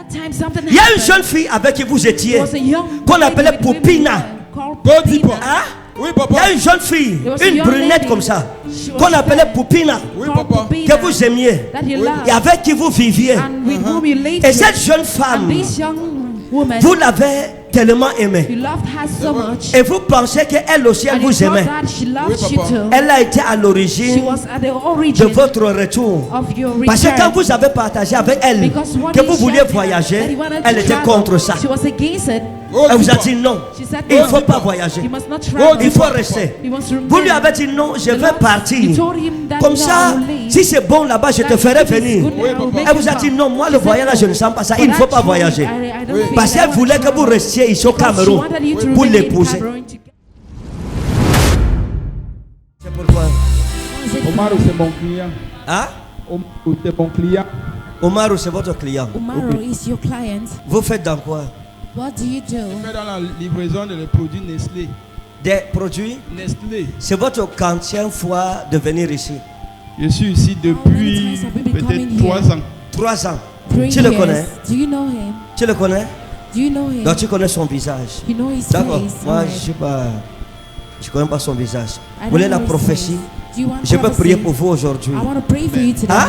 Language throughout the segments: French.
Il y a une jeune fille avec qui vous étiez, qu'on appelait Popina. Hein? Oui, Il y papa. a une jeune fille, une brunette comme ça, qu'on appelait Popina, Oui, papa. que vous aimiez, et avec qui vous viviez. Et cette jeune femme, vous l'avez tellement aimée. Et vous pensez qu'elle aussi, elle vous aimait. Elle a été à l'origine de votre retour. Parce que quand vous avez partagé avec elle que vous vouliez voyager, elle était contre ça. Elle vous a dit non, il ne faut pas voyager, il faut rester. Vous lui avez dit non, je vais partir. Comme ça, si c'est bon là-bas, je te ferai venir. Elle vous a dit non, moi le voyage là, je ne sens pas ça, il ne faut pas voyager. Parce qu'elle voulait que vous restiez ici au Cameroun pour l'épouser. C'est pourquoi. Omar, c'est mon client. Hein? Omar, c'est mon client. Omar, c'est votre client. Umaru is your client. Vous faites dans quoi? What do you do? Je fais dans la livraison de les produits Nestlé. Des produits? Nestlé. C'est votre quantième fois de venir ici? Je suis ici depuis peut-être 3 ans. 3 ans. 3 Tu le years. connais? Do you know him? Tu le connais? Do you know him? Donc tu connais son visage. You know his D'accord. face. Moi, Alright. je sais pas. Je connais pas son visage. I Vous voulez don't la know his prophétie? face. Do you want Je peux prophecy? prier pour vous aujourd'hui. I want to pray for you today. Hein?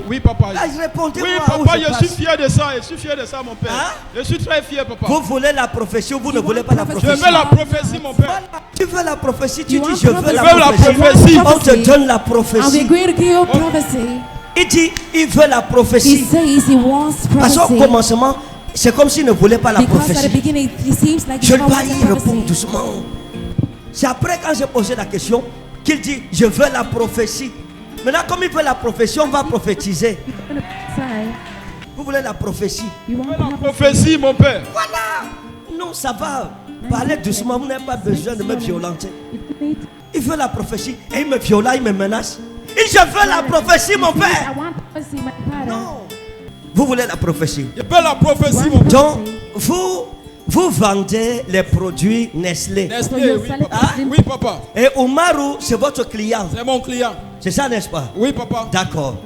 Oui, papa. Ah, répondez-moi. Oui, où papa, je je passe. suis fier de ça. Je suis fier de ça, mon père. Hein? Je suis très fier, papa. Vous voulez la prophétie ou vous ne voulez pas la Je prophétie? veux la prophétie, mon père. Voilà. Tu veux la prophétie, tu You dis want je veux prophecy? la Je veux la prophétie. prophétie. On te donne la And we're prophétie. going to give you prophecy. Il dit il veut la He prophétie. says he wants Parce qu'au prophecy. commencement, c'est comme s'il ne voulait pas la Because at the prophétie. beginning, it seems like Je he dois wants y a répondre prophecy. doucement. C'est après quand j'ai posé la question qu'il dit je veux la prophétie. Maintenant comme il veut la prophétie, on va prophétiser. Vous voulez la prophétie? You Je want veux la prophecy? prophétie, mon père. Voilà. Non, ça va. Parlez doucement, vous n'avez pas besoin de me violenter. Il veut la prophétie et il me viole, il me menace. Et je veux la prophétie, mon I père. want prophecy, my father. Non. Vous voulez la prophétie. Je veux la prophétie, mon père. Donc, vous vendez les produits Nestlé. Nestlé, oui, papa. Hein? Oui, papa. Et Omaru, c'est votre client. C'est mon client. C'est ça, n'est-ce pas? Oui, papa. D'accord.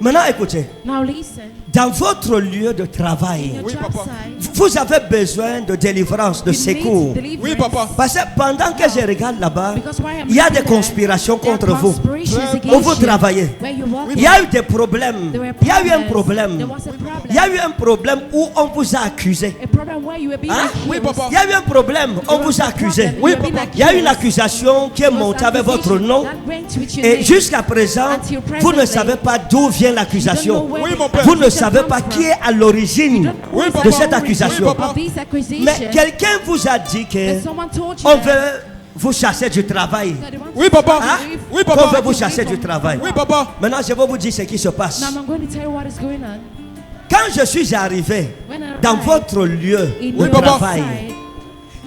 Maintenant, écoutez. Now listen. Dans votre lieu de travail, Your Oui, job papa. site, vous avez besoin de délivrance, de you need secours. deliverance. Oui, papa. Parce que pendant que je regarde là-bas, Because why I'm il y a looking des at, conspirations there are contre vous. conspirations Où against vous you. travaillez. Where you work, Il y a eu des problèmes. there were Il y a eu un problems. problème. There was a problem. Il y a eu un problème où on vous a accusé. A problem where you were being Hein? accused. Oui, papa. Il y a eu un problème, on vous a accusé. Oui, papa. Il y a eu une accusation qui est There was montée avec votre accusation nom. that went with your Et name. jusqu'à présent, Until vous ne presently, savez pas d'où vient l'accusation. you don't know where Oui, the mon père. Vous ne accusation savez comes pas from. qui est à l'origine Oui, de papa. cette accusation. Oui, papa. Of these accusations. Mais quelqu'un vous a dit que That someone told you on that veut vous chasser du travail. they want Oui, papa. Hein? Oui, Qu'on papa. veut vous chasser du travail. Oui, papa. Maintenant, je vais vous dire ce qui se passe. Now I'm going to tell you what is going on. Quand je suis arrivé When I dans arrived votre lieu in de your papa. travail, side,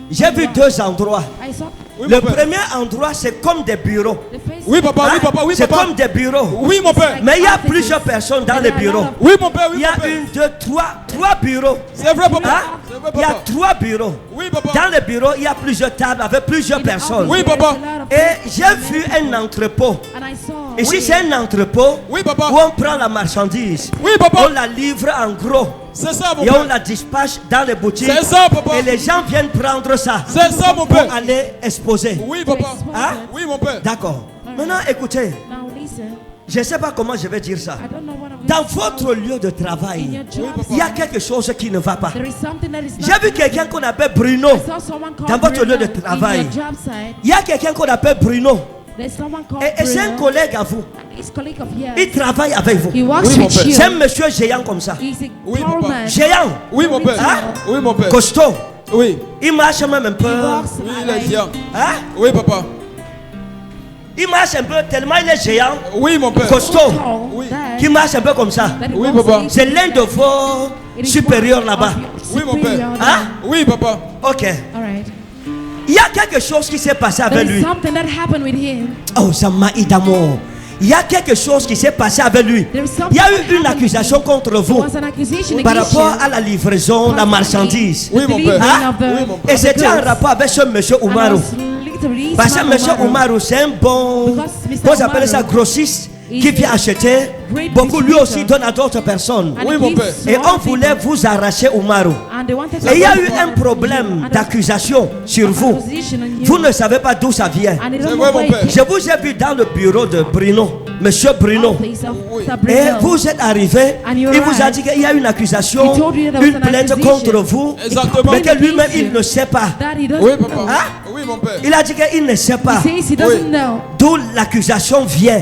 j'ai vu 2 endroits. I saw Oui, Le mon père. premier endroit, c'est comme des bureaux. the face. Oui, papa. Hein? Oui, papa. Oui, C'est papa. comme des bureaux. Oui, mon père. Mais il y a plusieurs personnes dans les bureaux. Oui, mon père. Oui, Il y a mon père. 1, 2, 3 bureaux. C'est vrai, papa. Hein? C'est vrai, Il y a papa. 3 bureaux. Oui, papa. Dans les bureaux, il y a plusieurs tables avec plusieurs personnes. Oui, papa. Et j'ai vu un entrepôt. And I saw. Ici, c'est un entrepôt Oui, papa. où on prend la marchandise. Oui, papa. On la livre en gros. C'est ça, mon Et on père. la dispatche dans les boutiques. C'est ça, papa. Et les gens viennent prendre ça C'est ça, mon pour père. aller exposer. Oui, papa. Hein? Oui, mon père. D'accord. Maintenant, écoutez, Now listen. je ne sais pas comment je vais dire ça. I don't know what I'm Dans going to votre lieu de in travail, your job. papa. il y a quelque chose qui ne va pas. There is something that is J'ai not. vu quelqu'un qu'on appelle Bruno. I saw someone called Dans votre lieu de Bruno travail. in your job site. Il y a quelqu'un qu'on appelle Bruno. There's someone called Et c'est un Bruno. collègue à vous. His colleague of yours. Il travaille avec vous. He works Oui, mon with père. you. C'est un monsieur géant comme ça. He's a Oui, tall papa. man. Géant. Oui, mon père. Hein? Oui, mon père. Costaud. Oui. Il marche même un peu. He walks Oui, il like- est géant. Hein? Oui, papa. Il marche un peu tellement il est géant. Oui, mon père. Costaud. tall Oui. that- Qui marche un peu comme ça. that he Oui, walks papa. like- C'est l'un de vos It is supérieurs one là-bas. of your Oui, mon père. superior Hein? there. Oui, papa. Ok. All right. Il y a quelque chose qui s'est passé There avec is lui. something that happened with him. Oh, ça m'a eu d'amour. Il y a quelque chose qui s'est passé avec lui. There is something Il y a that eu une happened accusation contre There vous was an accusation par against rapport you. à la livraison, la marchandise. Oui, mon père. Hein? Oui, mon père. Et c'était en rapport avec ce monsieur And I Oumarou. was literally Parce que Ismail monsieur Umaru. Oumarou, c'est un bon, Because Mr. comment on appelle ça, Umaru grossiste qui vient acheter, beaucoup lui aussi donne à d'autres personnes. And Oui, he mon gives père. to Et all on voulait people. vous arracher Umaru. And they wanted to Et il y a put eu un one problème and d'accusation sur vous. accusation on you. Vous ne savez pas d'où ça vient. And they C'est don't vrai, know mon where père. it Je vous ai vu dans le bureau de Bruno, Monsieur Bruno. came from. Oui. Et vous êtes arrivé, And you il vous a arrived. dit qu'il y a une accusation, He told you there was une an plainte accusation. contre vous, Exactement. mais que lui-même il ne sait pas. That he doesn't Oui, know. papa. Hein? Oui, mon père. Il a dit qu'il ne sait pas He says he doesn't know. d'où l'accusation vient.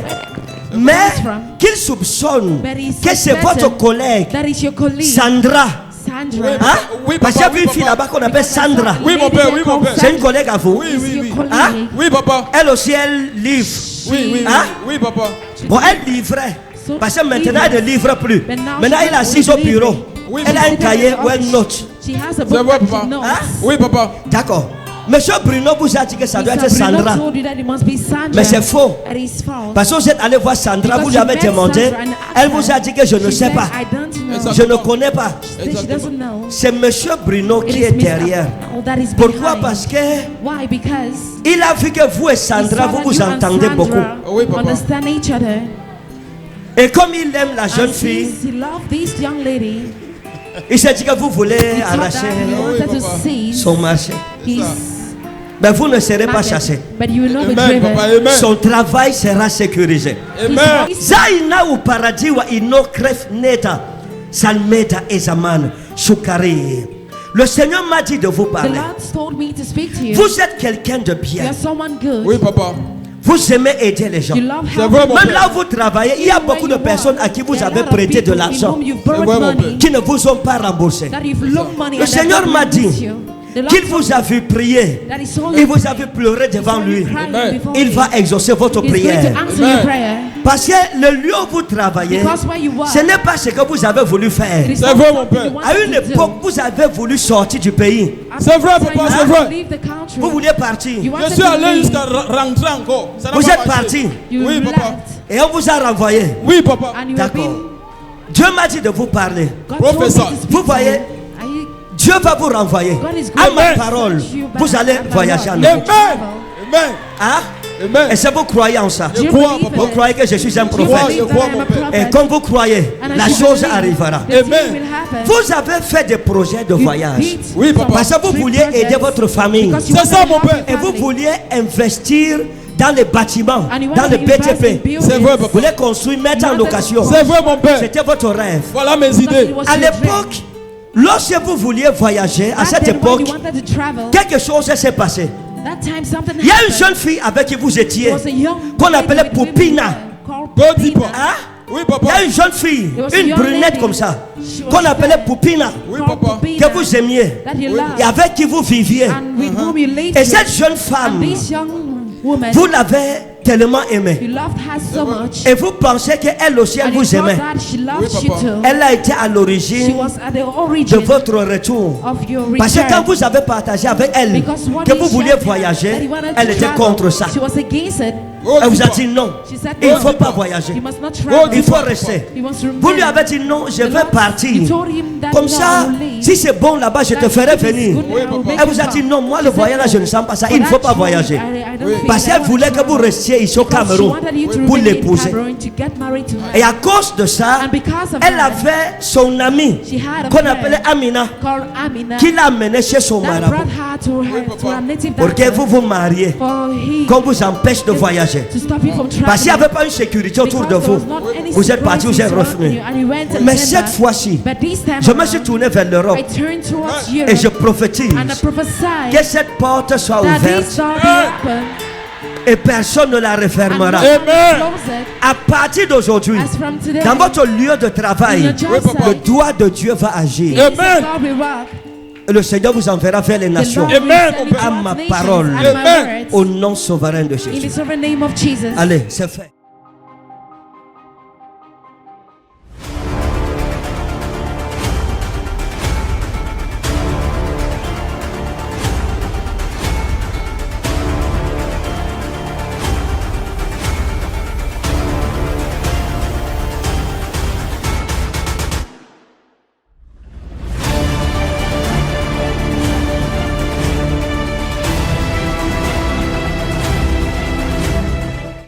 Mais from. qu'il soupçonne But he que c'est suspected votre collègue That is your colleague, Sandra. Sandra. Hein? Oui, Parce papa, qu'il y a une oui, fille papa. là-bas qu'on appelle Sandra. Oui, mon père, oui, mon père. C'est une collègue à vous. Oui, Is oui, your oui. colleague. Hein? Oui, papa. Elle aussi, elle livre. Oui, oui, oui. Hein? Oui, papa. Bon, elle livrait. So Parce que maintenant, she elle ne livre plus. But now Maintenant, she elle est doesn't assise au live. bureau. Oui, Elle a un She's cahier sitting ou in the une note. She has a C'est book vrai, that she papa. knows. Hein? Oui, papa. D'accord. Monsieur Bruno vous a dit que ça doit être Mr. Bruno Sandra. told you that it must be Sandra. Mais c'est faux. It is false. Parce que vous êtes allé voir Sandra, Because vous lui you avez met demandé. Sandra and asked Elle vous a dit que je ne She sais said, pas. I don't know. Exactement. Je ne connais pas. She doesn't know. C'est Monsieur Bruno It qui is est Mr. derrière. Oh, that is Pourquoi? behind. Parce que Why? Because il a vu que vous et he Sandra, saw vous that vous you and entendez Sandra beaucoup. Oui, papa. understand each other. Et comme il aime la jeune And fille, since he loved this young lady, il s'est dit que vous voulez he thought arracher that he Oui, wanted to papa. seize son marché. his Mais vous ne serez pas market. chassé. But you will not be Amen, papa. driven. Amen. Son travail sera sécurisé. Amen. Zaina ou paradis wa ino kref neta salmeta ezaman shukari. Le Seigneur m'a dit de vous The parler. Lord told me to speak to you. Vous êtes quelqu'un de You bien. are someone good. Oui, papa. Vous aimez aider les gens. You love C'est helping vrai, mon Même père. là où vous travaillez, il y a beaucoup de personnes à qui vous avez prêté de l'argent C'est vrai, mon qui ne vous ont pas remboursé. Le Seigneur m'a dit qu'il vous a vu prier. Il vous a vu pleurer devant lui. Il va exaucer votre prière. Parce que le lieu où vous travaillez, ce n'est pas ce que vous avez voulu faire. C'est vrai, mon père. À une époque, vous avez voulu sortir du pays. C'est vrai, papa, c'est vrai. Vous vouliez partir. Je suis allé jusqu'à rentrer encore. Ça n'a Vous pas êtes marché. parti. Oui, papa. Et on vous a renvoyé. Oui, papa. D'accord. Dieu m'a dit de vous parler. Professeur. Vous voyez, Dieu va vous renvoyer. À ma parole, vous allez voyager en Amen. Europe. Amen. Hein? Amen. Et si vous croyez en ça, Je crois, papa. vous croyez que je suis un crois, prophète. je crois, mon père. Et comme vous croyez, la chose arrivera. Amen. Vous avez fait des projets de voyage. Oui, papa. Parce que vous vouliez aider votre famille. C'est ça, mon père. Et vous vouliez investir dans les bâtiments, dans le BTP. C'est vrai, Vous papa. voulez construire, mettre en location. C'est vrai, mon père. C'était votre rêve. Voilà mes idées. À l'époque, lorsque vous vouliez voyager, à cette époque, quelque chose s'est passé. Il y a une jeune fille avec qui vous étiez, qu'on appelait Poupina. Godipa. Hein? Oui, Il papa. y a une jeune fille, une brunette comme ça, qu'on appelait Poupina, Oui, papa. que vous aimiez, et avec qui vous viviez. Et cette jeune femme, vous l'avez tellement aimée. Et vous pensez qu'elle aussi, elle vous aimait. Elle a été à l'origine de votre retour. Parce que quand vous avez partagé avec elle que vous vouliez voyager, elle était contre ça. Elle vous a dit non, il ne faut pas voyager. Il faut rester. Vous lui avez dit non, je vais partir. Comme ça, si c'est bon là-bas, je te ferai venir. Elle vous a dit non, moi le voyage là, je ne sens pas ça. Il ne faut pas voyager. Parce qu'elle voulait que vous restiez ici au Cameroun pour l'épouser. Et à cause de ça, elle avait son amie qu'on appelait Amina, qui l'a amenée chez son marabout pour que vous vous mariez, qu'on vous empêche de voyager. Parce qu'il n'y avait pas une sécurité autour de vous. Vous êtes parti, vous êtes revenu. Mais cette fois-ci, je me suis tourné vers l'Europe et je prophétise que cette porte soit ouverte et personne ne la refermera. Amen. À partir d'aujourd'hui, dans votre lieu de travail, le doigt de Dieu va agir. Amen. Et le Seigneur vous enverra vers les nations. Amen. À ma parole. Amen. Au nom souverain de Jésus. Allez, c'est fait.